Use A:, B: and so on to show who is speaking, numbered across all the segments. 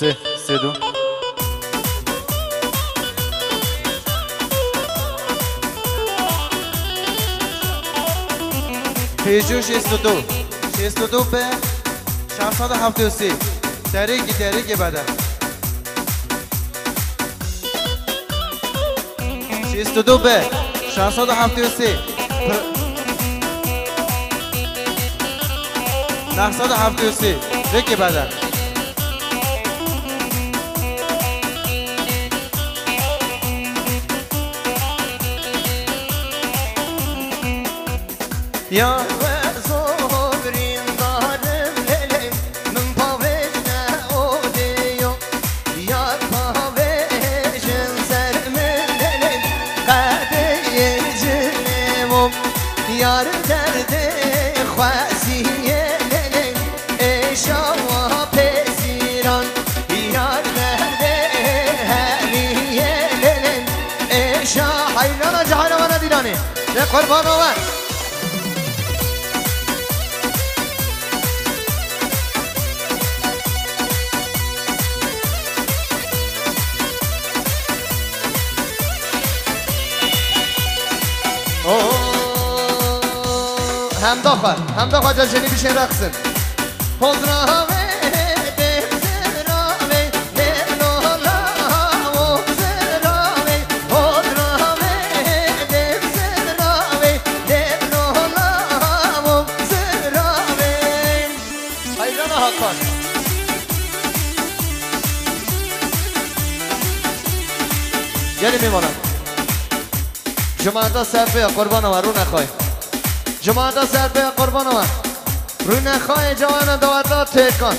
A: سه دو پیجو 62 به 673 دریگی بدن 62 به 673 973 دیگه بدن یا
B: یار درد خواسیه للی اشاوا پسیران یار درد هلیه للی اشا حیلانا جهانا وانا دیرانه ده قربان آور همدا خواهد جلجنی بیشن رقصن حضراوه دمزراوه دملولا و زراوه حضراوه دمزراوه دملولا و زراوه حیران حقان یعنی میمانم جماعتا سر به قربان و رو نخواه جماعتا سر به قربان من روی نخواه جوان دوادلا ترکان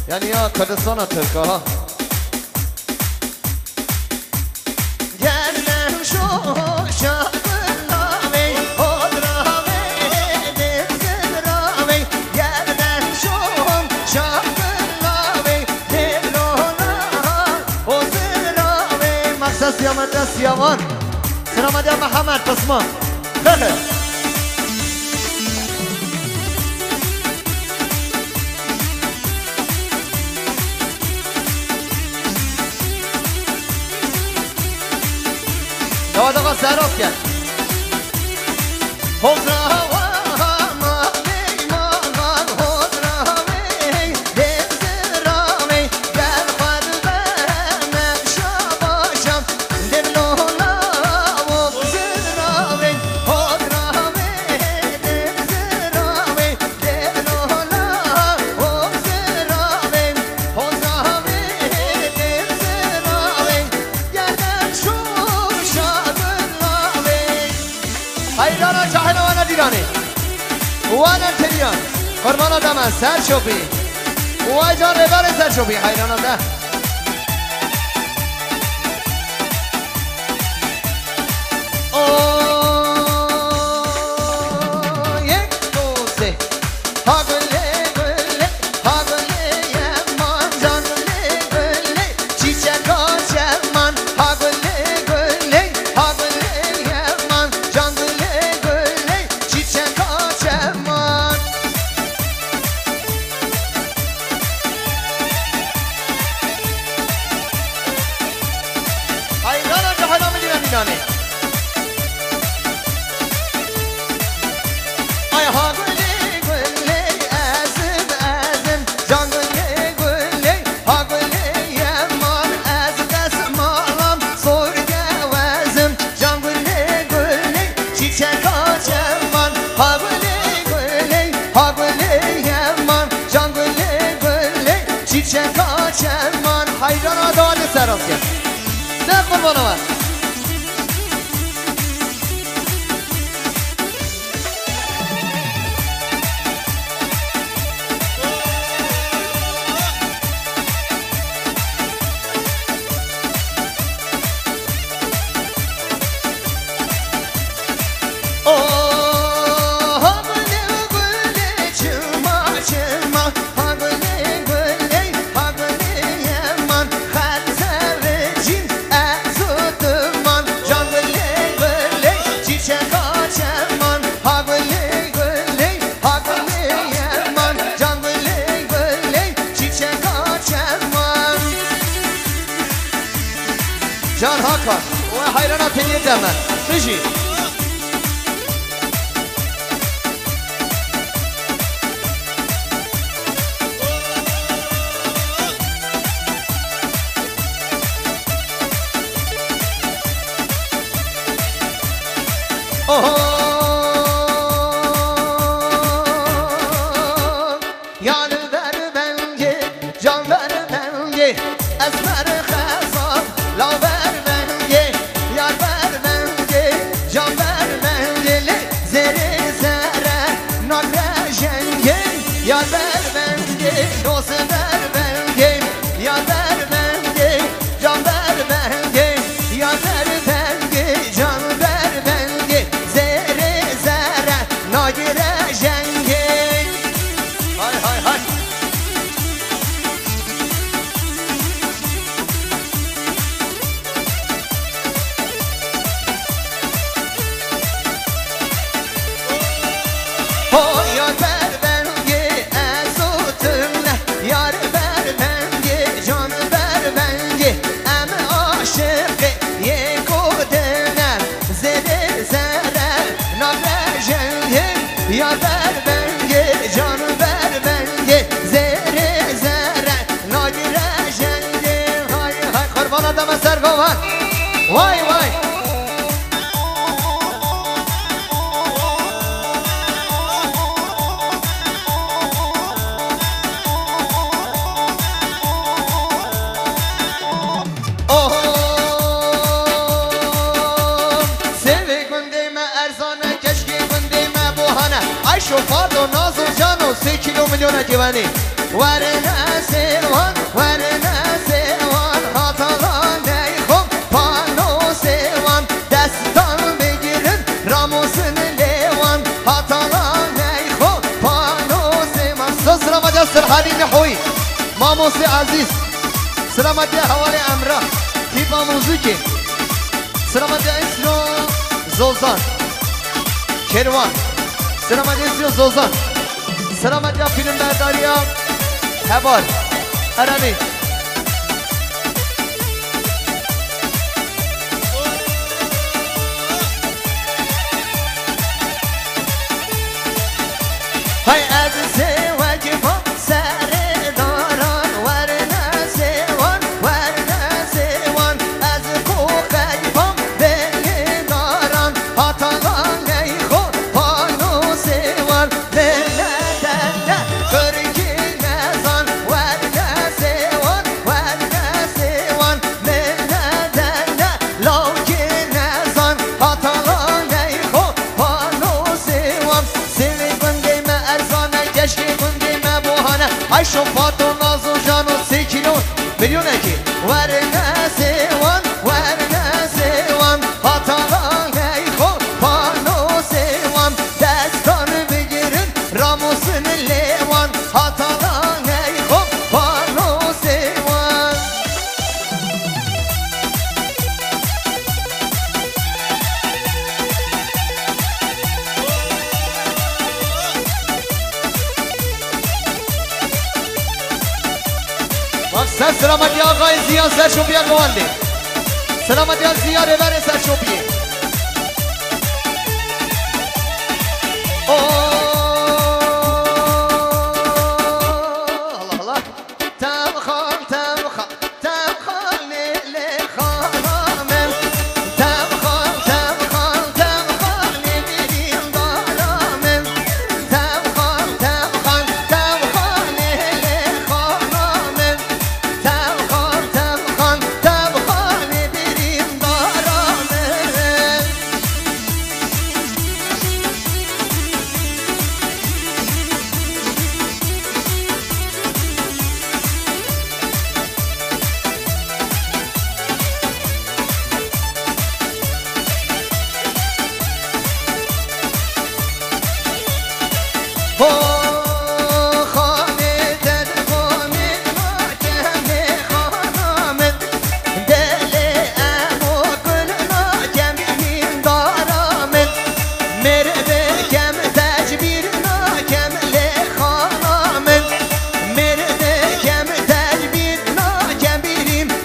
B: یعنی یا کردستان ترکا ها گردم شو شاقلاوی خودراوی دمزراوی گردم شو شاقلاوی دلولا و زراوی مقصد سیامت سیامان سلامت یا محمد پسمان خیلی دواد آقا سراف کرد حضراوه مالی مامان حضراوه دمزراوه در خود برمم شباشم دلولا و زراوه حضراوه دمزراوه دلولا و زراوه حضراوه دمزراوه گردن شو حیرانا جاهل وانا دیرانی وانا تریان قربانا دمن سر شوپی وای جان ربار سر شوپی حیرانا ده یک دو سه ها گله گله ها گله یمان جان گله گله چیچکا چمان ها گله گله ها گله یمان جان آیا ها گله گله ازم ازم جان گله گله ها گله یمان از دست مالم سرگه وزم جان گله گله چیچکا چمان ها گله گله ها گله یمان جان گله گله چیچکا چمان حیران آداد سراس کرد ده قربان آمد نکن و حیرانات نیدم بجی یار بر بنگی جان بر بنگی از بر خزان لا بر بنگی یار بر بنگی جان بر بنگی زری زره نگر جنگی یار بر بنگی دوست بر بنگی یار بر بنگی جان بر بنگی یار بر بنگی جان بر بنگی زری زره نگر جنگی های های های یار بر بنگی از اوتونه یار بر بنگی جان بر بنگی ام عاشقی یک و دلم زده زره نگر جنگی یار بر بنگی جان بر بنگی زره زره نگر جنگی های های قربان آدم سرگوان وای وای شفاعت و ناز و جان و 3 کیلو میلیون جوانی ورنه سیوان خاطران نیخم پانو سیوان دستان بگیرن راموسن لیوان خاطران نیخم پانو سیوان سلامت از سرحالی نحوی ماموس عزیز سلامت حوالی امرا تیپا موزیکی سلامت اسلو زوزان کروان سلامت اسلو زوزان سلامت یا فیلم برداری ها حبال عربی های عزیزه وجبا سر داران ورنه سیوان از کوخیبام بلی داران حتالان نیخو پانو سیوان بلی دنده کرکی نزان ورنه سیوان بلی دنده لاکی نزان حتالان نیخو پانو سیوان سیوی گنگی ما ارزانه گشتی گنگی ما بوهانه ای شفاعت و ناز و جان و 3 کیلو میلیونه کی ورنه سیوان حتالان نیخو پانو سیوان دستان بگیرن راموسن لیوان حتالان نیخو پانو سیوان مقصد سلامتی آقای زیان سرشوپی گوانده سلامتی از زیان بر سرشوپی الله الله تبخال لیلی خانم تبخال لیلی دارم تبخال لیلی خانم تبخال لیلی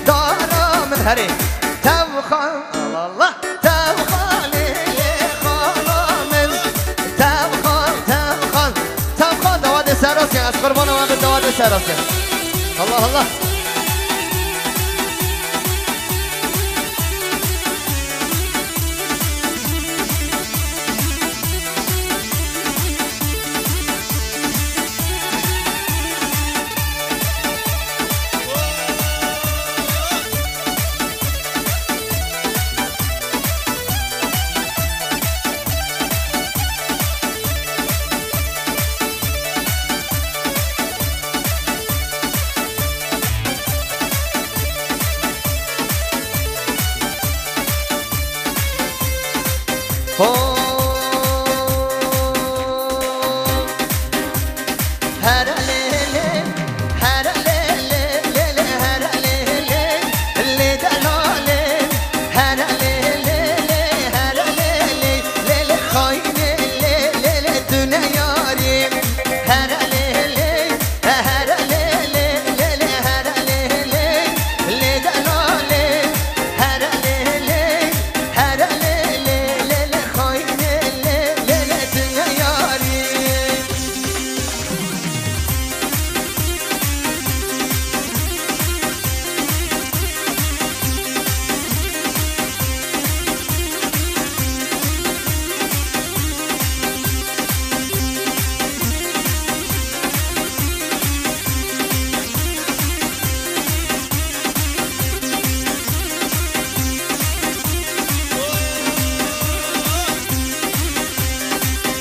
B: دارم هري تبخل سراسه الله الله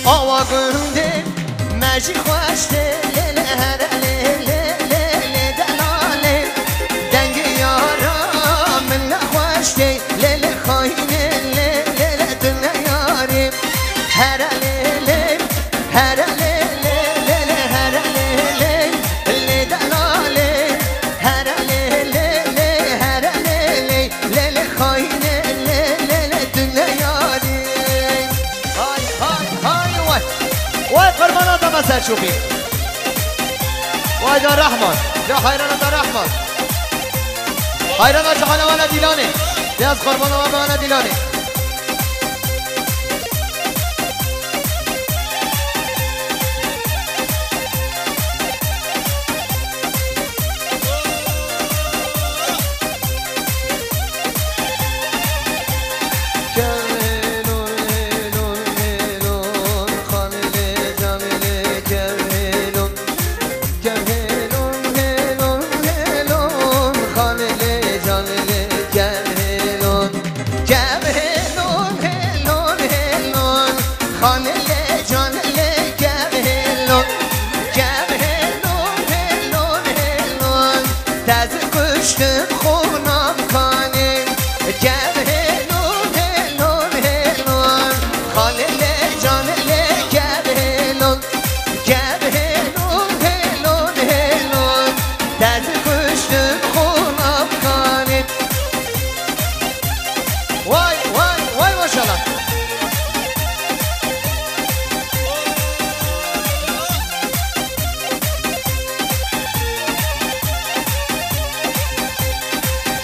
B: آوا گنده مجی خوشته لیله هر لیله لیله دلاله دنگ یارا من نخوشته لیله خاینه لیله دل یاریم هر لیله هر لیله لیله هر لیله لیله دلاله هر لیله هر لیله لیله خاینه لیله دل یاریم های های های وای قربانات ما سر شوفی وای دار رحمان یا حیران دار رحمان حیران چخانه وانا دیلانه بیاز قربان ما وانا دیلانه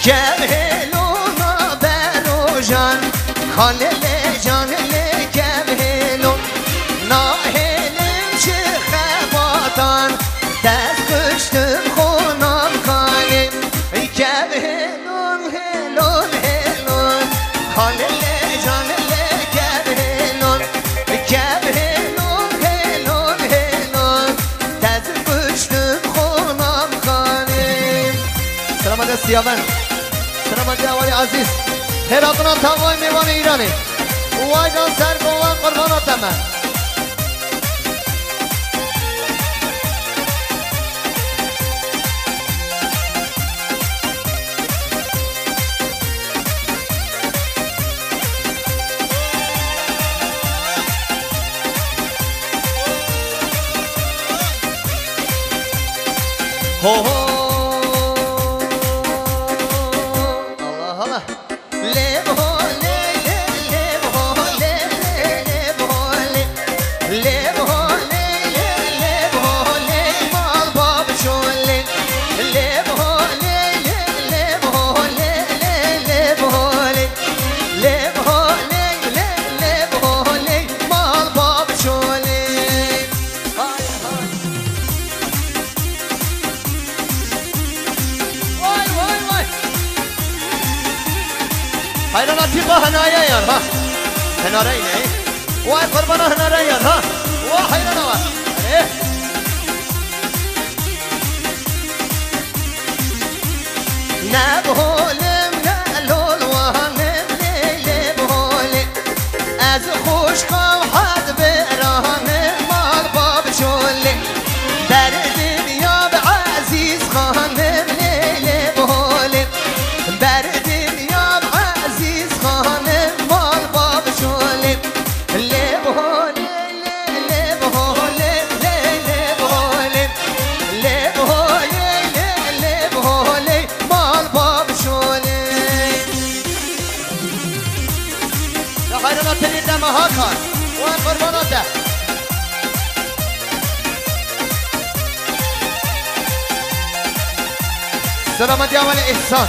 B: جبهلونا بروجان خالل جان لجبهلو ناهلم شخباتان دست کشتم خونام خالم جبهلون هلون هلون خالل جان لجبهلون جبهلون هلون هلون دست کشتم خونام خالم سلامت سیابن سلامت جوانی عزیز هراتنا تمام میوان ایرانی وای جان سر گوان قربانات من هو هو الله الله حيراناتي بهنايا يا ها هنارين واي قربانا هنارين ها وحيرانا ايه نبهولم نلول وهنم ليلي بهولم از خوش قام حد برانم مال باب شولي در دنیا بعزیز خانم لیلی بهولم در دنیا بعزیز خانم مال باب شولم لی بهولم لی بهولم لیلی بهولم لی بهولم لی بهولم مال باب شولم یا خیرانات نیدم ها کن و قرباناته سلامت يا ولي إحسان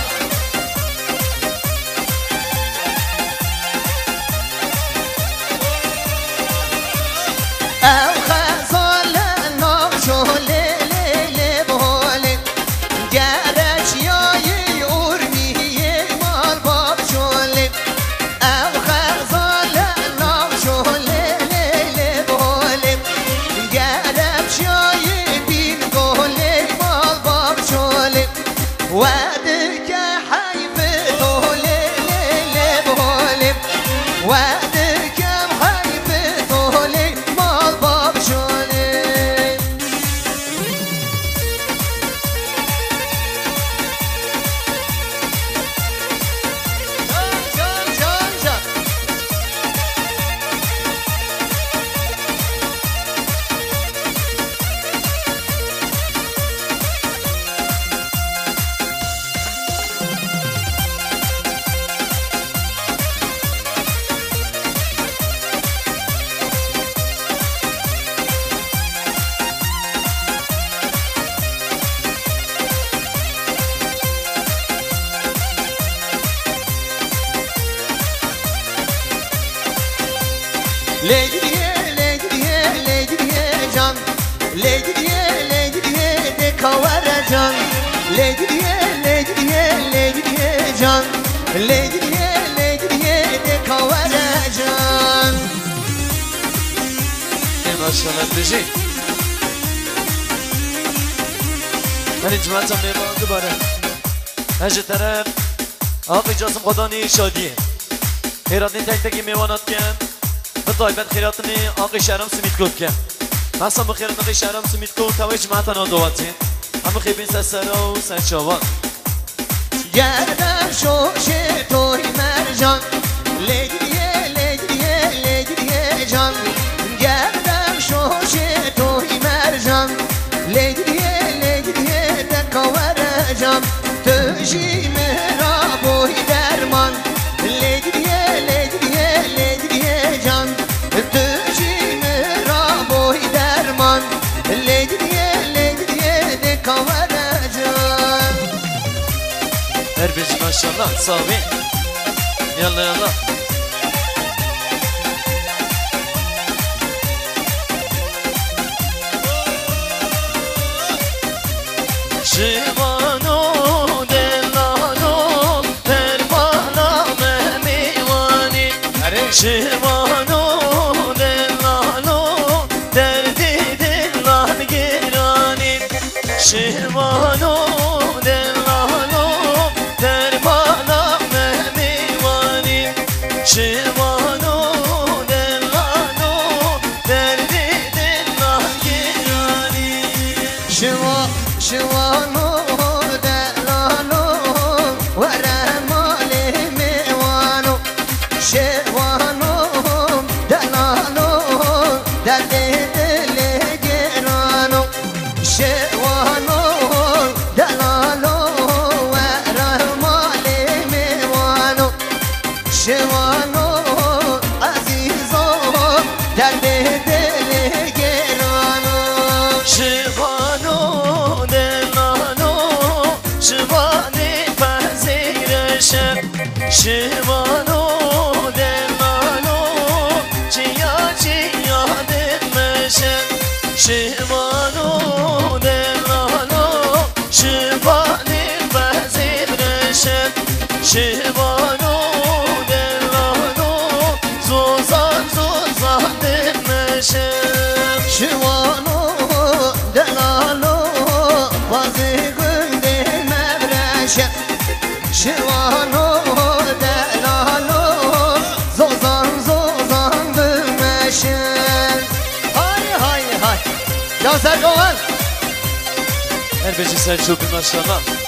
B: أو خزال النقشو ليلي بهولي جارش ياي أورمي مال باب شولي أو خزال النقشو ليلي بهولي جارش ياي بين قولي مال باب شولي وادك حيفته ليلي بهولم وادك حيفته لي مال باب شولي جان لجديه دكوارا جان لجديه جان لجديه دكوارا جان
C: ما شاء الله بيجي من جماعت هم میبان دوباره هجه طرف آقای جاسم خدانی شادیه خیراتنی تک تکی میوانات کن به طایبت خیراتنی آقای شهرام سمید کود کن مثلا بخیرات آقای شهرام سمید کود توی جماعت ها دواتین همه خیبین سسرا و سنچاوان
B: گردم شوشه توی مرجان لجدیه جان گردم شوشه توی مرجان لجدیه دکاور جان تجی مرا بوی درمان لجدیه جان تجی مرا بوی درمان لجدیه دکاور جان
C: هر بیش ماشاءالله صافی یلا یلا شیوانو دلانو پروانا میوانی شیوانو دلانو دردی دلان گرانی شیوانو دلانو پروانا میوانی شیوانو دلانو دردی دلان گرانی
B: شوانو دلانو ورمال میوانو شوانو دلانو دل گرانو شوانو دلانو ورمال میوانو شوانو عزیزو دل گرانو
C: شیوانو دلانو شیوانی پذیرشم شیوانو دلانو چیا دلمشم شیوانو دلانو شیوانی پذیرشم شیوانو بشم
B: شوانو دلالو بازی گنده مبرشم شوانو دلالو زوزان زوزان بمشم های های های یا سرگوان
C: هر بچه سرچوبی ماشاءالله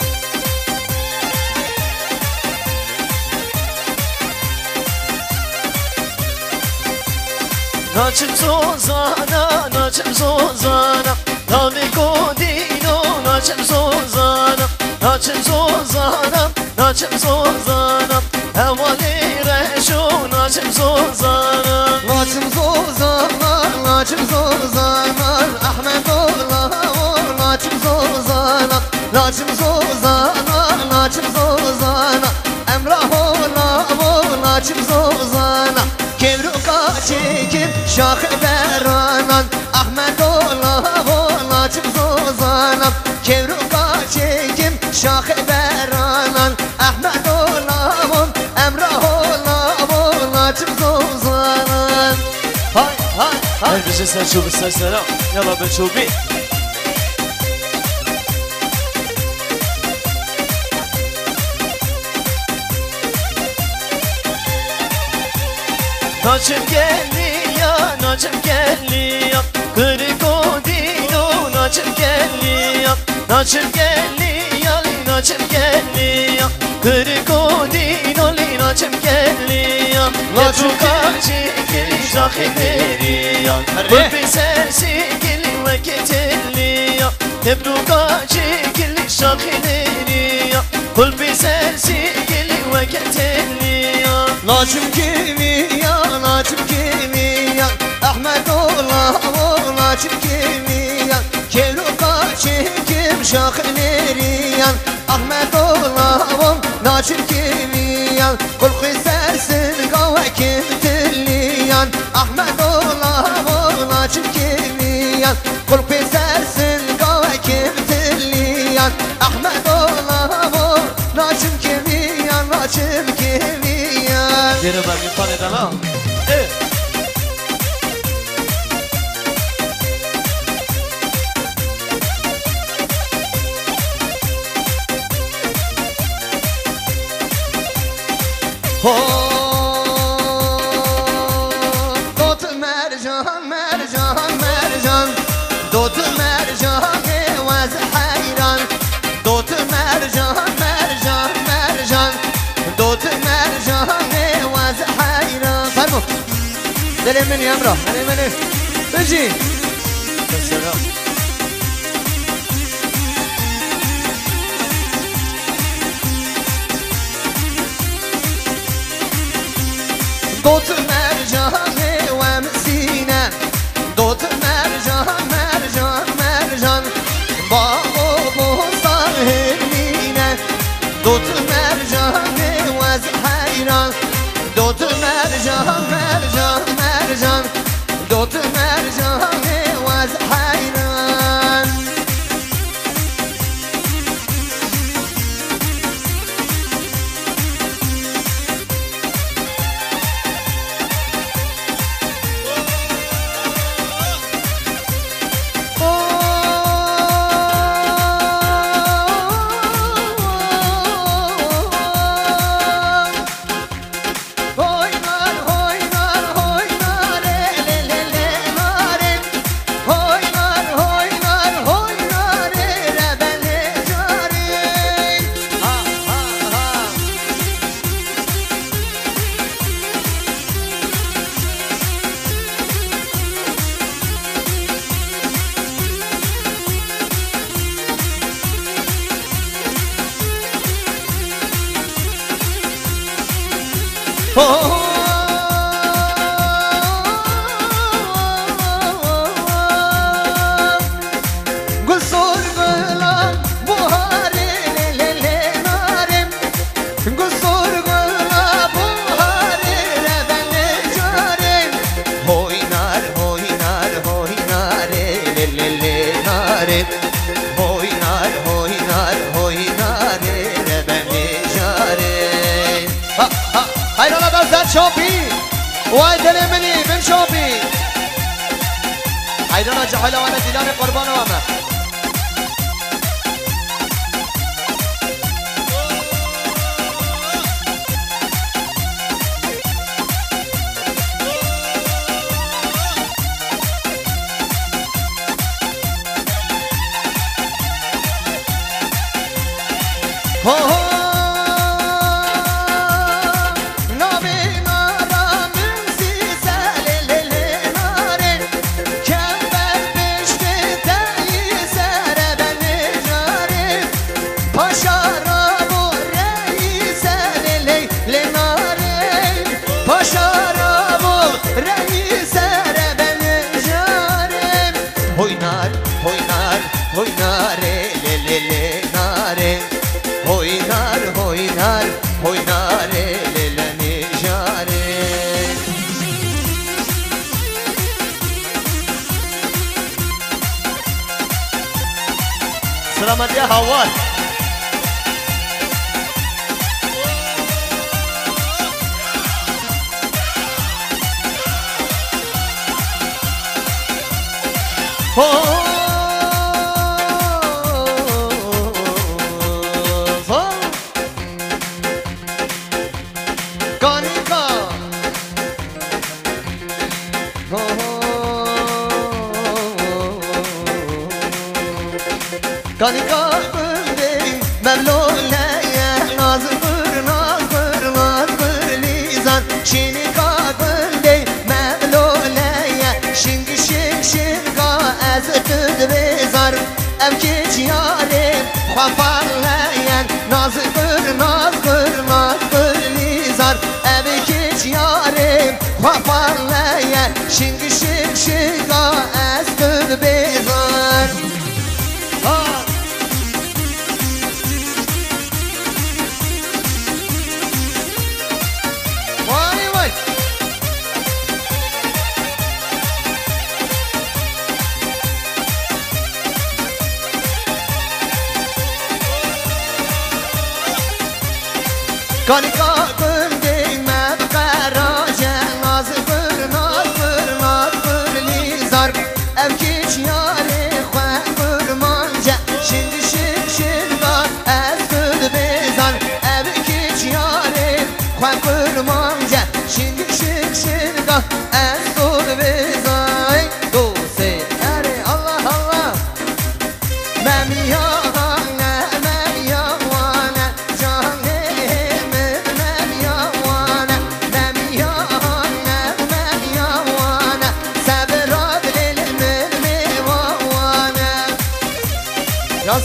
C: ناچم زوزانا ناچم زوزانا نامی گودینو ناچم زوزانا ناچم زوزانا ناچم زوزانا هوالی رشو ناچم زوزانا
B: ناچم زوزانا ناچم زوزانا احمد الله ناچم زوزانا ناچم زوزانا ناچم زوزانا امراه الله ناچم زوزانا كبرو كاچيكم شاخ برانان احمد الله ناچم زوزانا كبرو كاچيكم شاخ برانان احمد الله امراه الله ناچم زوزانا هاي هاي هاي
C: هر بچه سرچوبی سرسرم یلا بچوبی ناچم گلیه ناچم گلیه کریکو دینو ناچم گلیه ناچم گلیه لی ناچم گلیه کریکو دینو لی ناچم گلیه ناچم کاچی گلی جاخی دریه ببی سرسی گلی وکتلیه تبرو کاچی گلی جاخی دریه ببی سرسی گلی وکتلیه
B: ناچم كيميا ناچم كيميا احمد الله ناچم كيميا كيلو كاچيكم شاخ نيريا احمد الله ناچم كيميا كل خسر سنقاوكم تليا احمد الله ناچم كيميا كل خسر سنقاوكم تليا احمد الله ناچم كيميا ناچم كيميا
C: Yine ben bir tane daha. Evet.
B: دوت مرجان مرجان مرجان دوت مرجان واز حيران دوت مرجان مرجان مرجان دوت مرجان واز حيران فرمو دلي مني يا امرأ دلي مني بجي
C: Selam.
B: دوت مرجان ومسينا دوت مرجان مرجان مرجان بابو بوصار هرمينا دوت مرجان واز حيران دوت مرجان مرجان مرجان دوت مرجان واز حيران قصور غلام بوهاري ليلي نارم قصور غلام بوهاري لبني جارم هوي نار هوي نار هوي نار ليلي نارم هوي نار هوي نار هوي نار لبني جارم ها ها هاي لا بزاد شوبي وايد مني بن شوبي حیران جهل وانا دیلان قربان وامه سلامت يا هوار Kanika böldüm Mevlula'ya nazır nazır nazır lizan Şinika böldüm Mevlula'ya Şingi şing şinga ez tüdvezar Evkiç yarim Xafalayan nazır nazır nazır lizar Evkiç yarim Xafalayan Şingi şing şinga ez tüdvezar Kanika böldüm mevkaraca Nazır nazır nazır lizar Evkiç yari xwe kurmanca Şimdi şık şırga ez tüd bezar Evkiç yari xwe kurmanca Şimdi şık şırga ez tüd bezar Dosi eri Allah Allah Memiya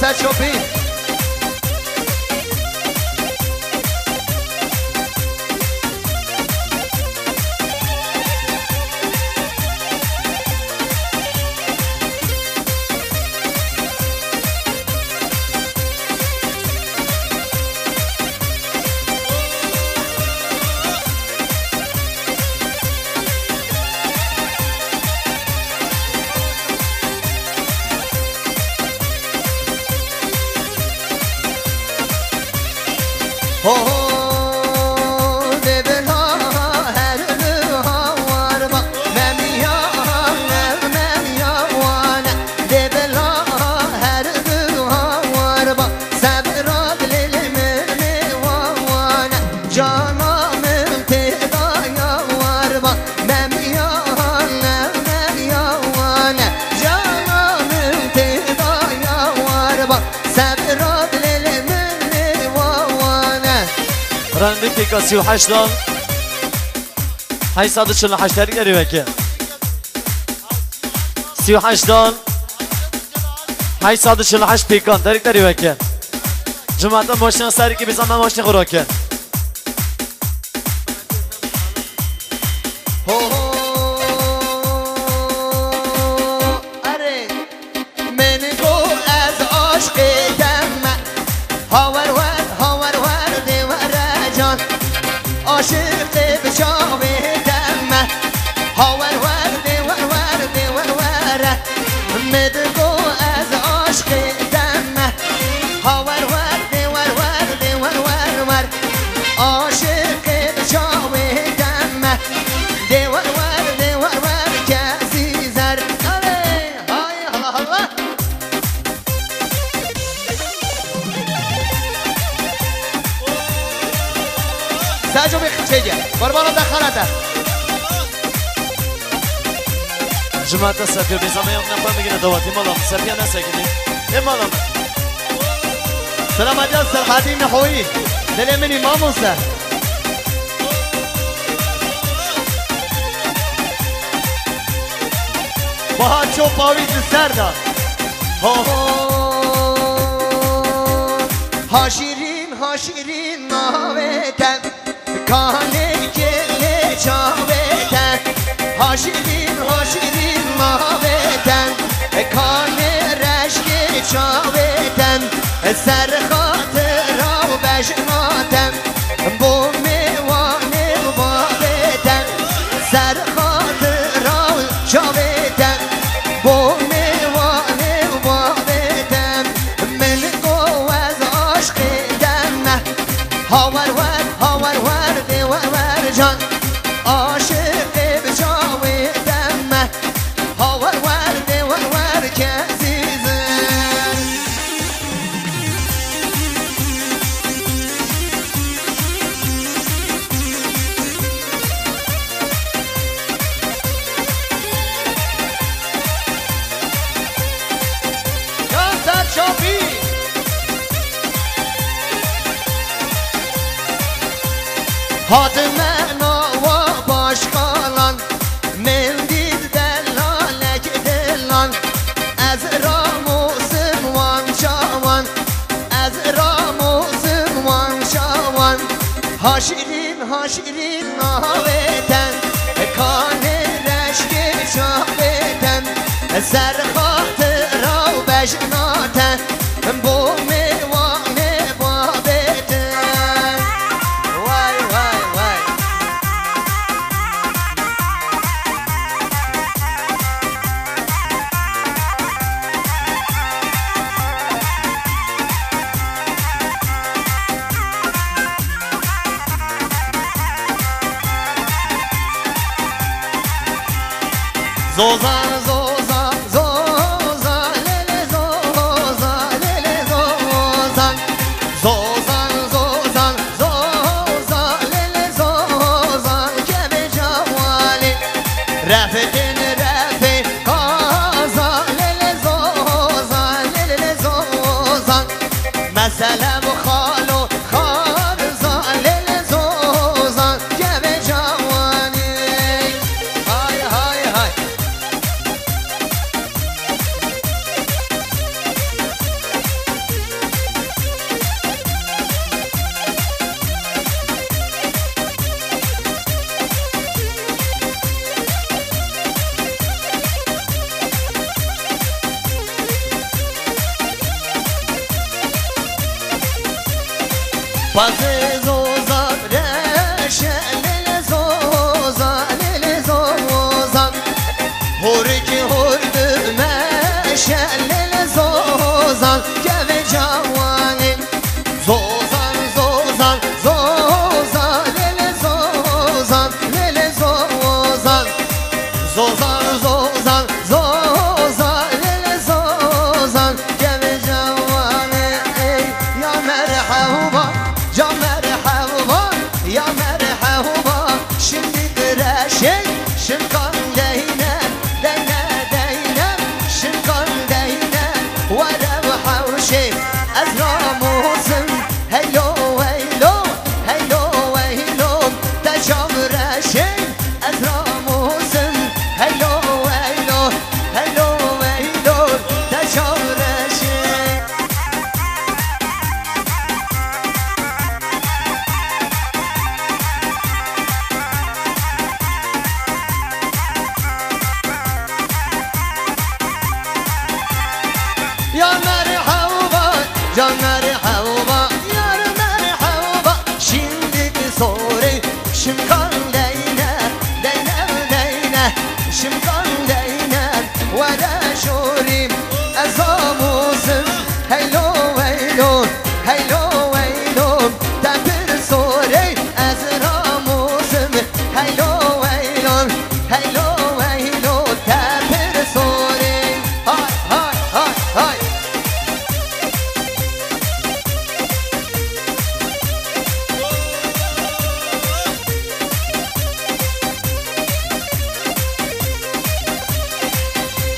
B: Sen şopin
C: رنبی پیکا 38 دان 848 تاریک داری وکی 38 دان 848 پیکان تاریک داری وکی جماعتا ماشین سری که بزن من ماشین خوراکه
B: اجو بخچه قربان دخلته
C: جماعت سفیر بیزامه یاد نفهم بگیره دواتی مالام سفیر نسکنی این مالام
B: سلام علیکم سرحدی نحوی دل منی ماموسه با چو پاویز سر داد ها شیرین ناویتن کانه گله چاویتن ها شیرین ناویتن کانه رشک چاویتن سر خاطر و بشناتن بو میوانه و بابیتن سر خاطر و چاویتن بو میوانه و بابیتن من گو از عشق دمه هاور دیور جان عاشق بچاویتن هاور دیور کزیزن حاتمنا و باشقالان من دید دلالک دلان از راموسم وان شاوان از راموسم وان شاوان ها شیرین ناویتن کانه رشک شاویتن سر خاطر و بشناتن بو میوانه بابیتن زوزان لیلی زوزان لیلی زوزان لیلی زوزان که به جوالی رفتن کازان لیلی زوزان مثلا بخالو خارزان لیلی زوزان که به جوالی های Bazı zozan reşeli zozan Hurki hurdu meşeli zozan Geve cavanin zozan lele zozan lele zozan Geve cavanin ya merhaba ya merhaba şimdi direşek şımkan deynem şımkan deynem ve havşim az namusum hello tecam reşek az namusum hello tecam reşek Ya merhaba yar merhaba şimdi soru şımkan deyne şımkan deyne ve de şurim azamusum hello tepir soru azramusum hello tepir soru hay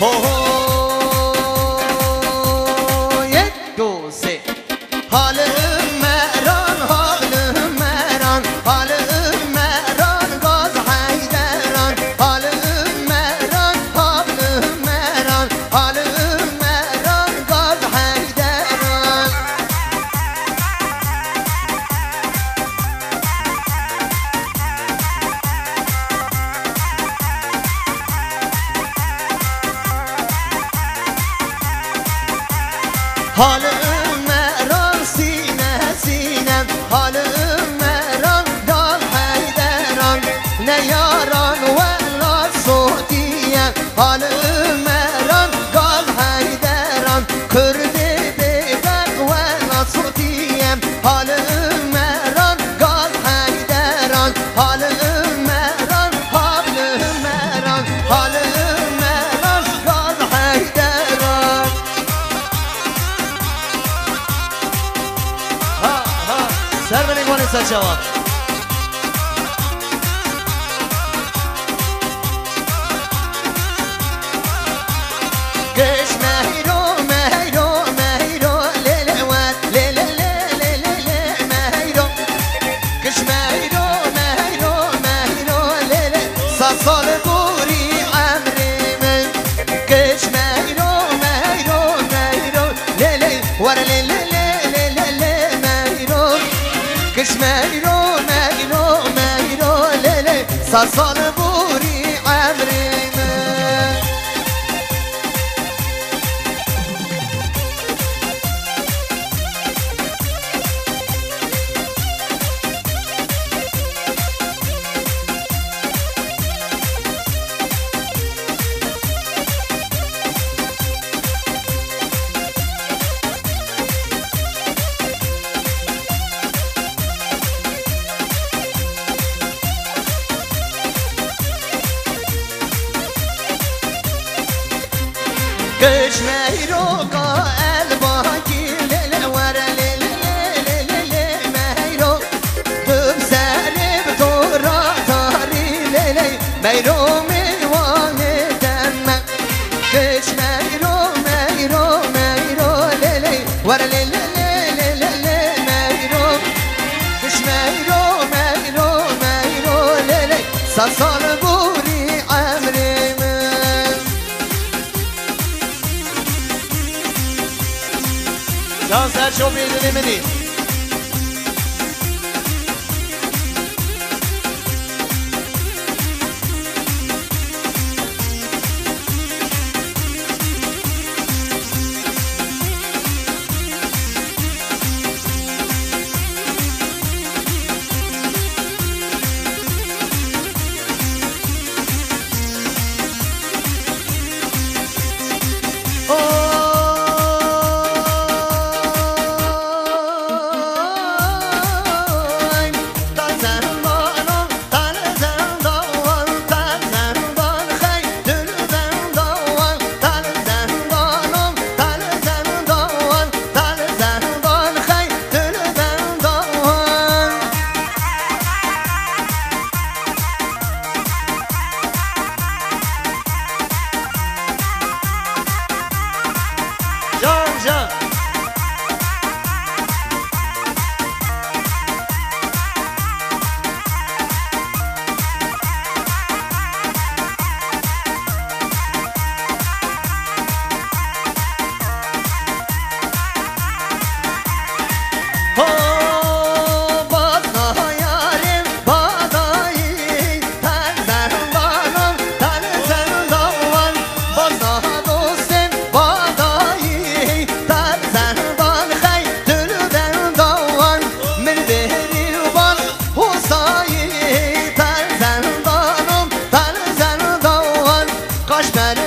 B: هو یک دو سه حال مران حال مران حال مران گاز حیدران حال مران حال مران حال مران گاز حیدران حال مران سینه سینم حال مران دال حیدران نیاران ولا صوتیم حال مران گال حیدران کرده بیبک ولا صوتیم حال مران گال حیدران حال مران حال مران حال مران گال حیدران سر به نگوان سرچوان گش مهیرو مهیرو مهیرو لیلی ود لیلی لیلی لیلی مهیرو گش مهیرو مهیرو مهیرو لیلی سال بوری عمری من گش مهیرو مهیرو مهیرو لیلی ور لیلی لیلی لیلی مهیرو گش مهیرو مهیرو مهیرو لیلی سال بوری عمری من گش مهیرو قائل باکی لیلی ور لیلی لیلی لیلی مهیرو دم سرب تو را تاری لیلی مهیرو میوانه دمم گش مهیرو مهیرو مهیرو لیلی ور لیلی لیلی لیلی مهیرو گش مهیرو مهیرو مهیرو لیلی سال بوری عمری من جان سر شو بیدونی منی Kaç tane